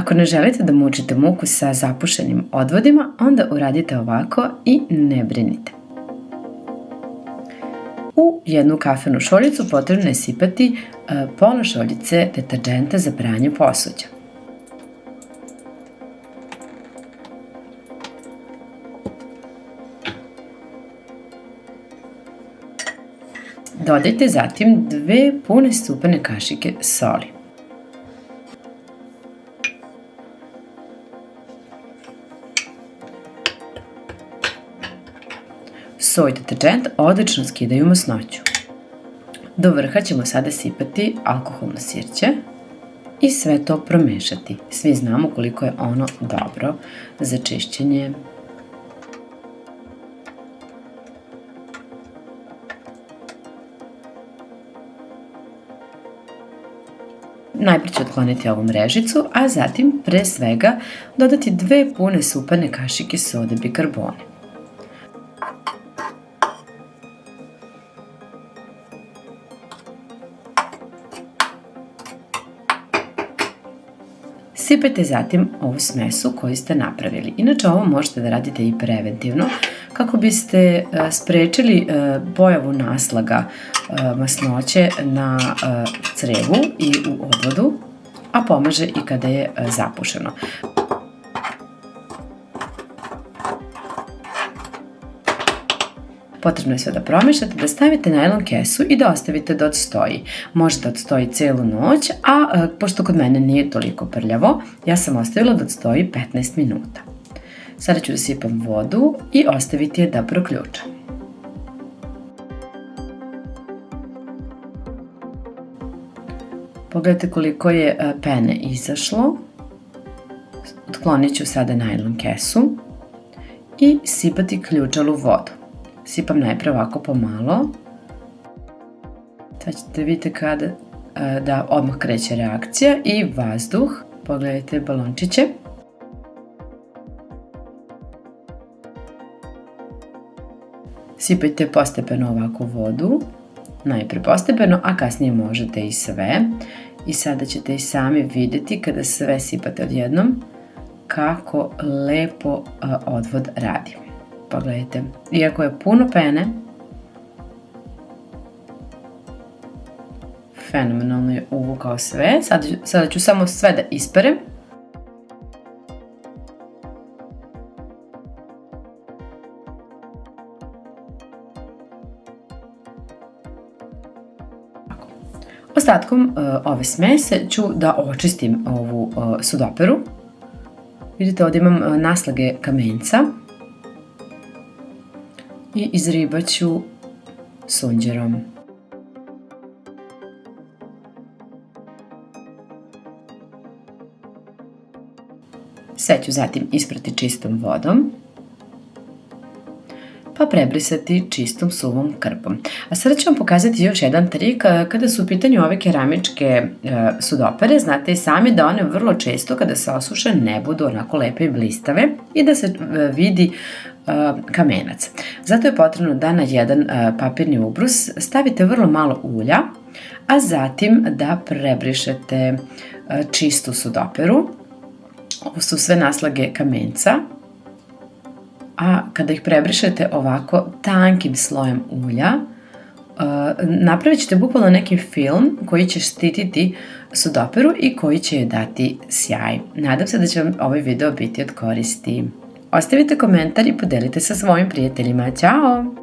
Ako ne želite da mučite muku sa zapušenim odvodima, onda uradite ovako i ne brinite. U jednu kafenu šoljicu potrebno je sipati pola šoljice deterdženta za pranje posuđa. Dodajte zatim 2 pune stupene kašike soli. Soj deterdžent odlično skidaju masnoću. Do vrha ćemo sada sipati alkoholno sirće i sve to promešati. Svi znamo koliko je ono dobro za čišćenje. Najprije ću otkloniti ovu mrežicu, a zatim pre svega dodati 2 pune supane kašike sode bikarbone. Sipajte zatim ovu smesu koju ste napravili. Inače, ovo možete da radite i preventivno kako biste sprečili pojavu naslaga masnoće na crevu i u odvodu, a pomaže i kada je zapušeno. Potrebno je sve da promešate, da stavite najlon kesu i da ostavite da odstoji. Može da odstoji celu noć, a pošto kod mene nije toliko prljavo, ja sam ostavila da odstoji 15 minuta. Sada ću da sipam vodu i ostaviti je da proključa. Pogledajte koliko je pene izašlo. Otklonit ću sada najlon kesu i sipati ključalu vodu. Sipam najprije ovako pomalo. Sad ćete vidjeti kada da odmah kreće reakcija i vazduh. Pogledajte balončiće. Sipajte postepeno ovako vodu. Najprije postepeno, a kasnije možete i sve. I sada ćete i sami vidjeti kada sve sipate odjednom kako lepo odvod radi. Pogledajte, iako je puno pene, fenomenalno je uvukao sve. Sada ću samo sve da isperem. Ostatkom ove smese ću da očistim ovu sudoperu. Vidite, ovdje imam naslage kamenca. I izribat ću sunđerom. Sve ću zatim isprati čistom vodom, pa prebrisati čistom suvom krpom. A sada ću vam pokazati još jedan trik kada su u pitanju ove keramičke sudopere. Znate i sami da one vrlo često kada se osuše ne budu onako lepe i blistave i da se vidi kamenac. Zato je potrebno da na jedan papirni ubrus stavite vrlo malo ulja, a zatim da prebrišete čistu sudoperu. Ovo su sve naslage kamenca, a kada ih prebrišete ovako tankim slojem ulja, napravit ćete bukvalno neki film koji će štititi sudoperu i koji će joj dati sjaj. Nadam se da će vam ovaj video biti od koristi. Ostavite komentar i podelite sa svojim prijateljima. Ćao!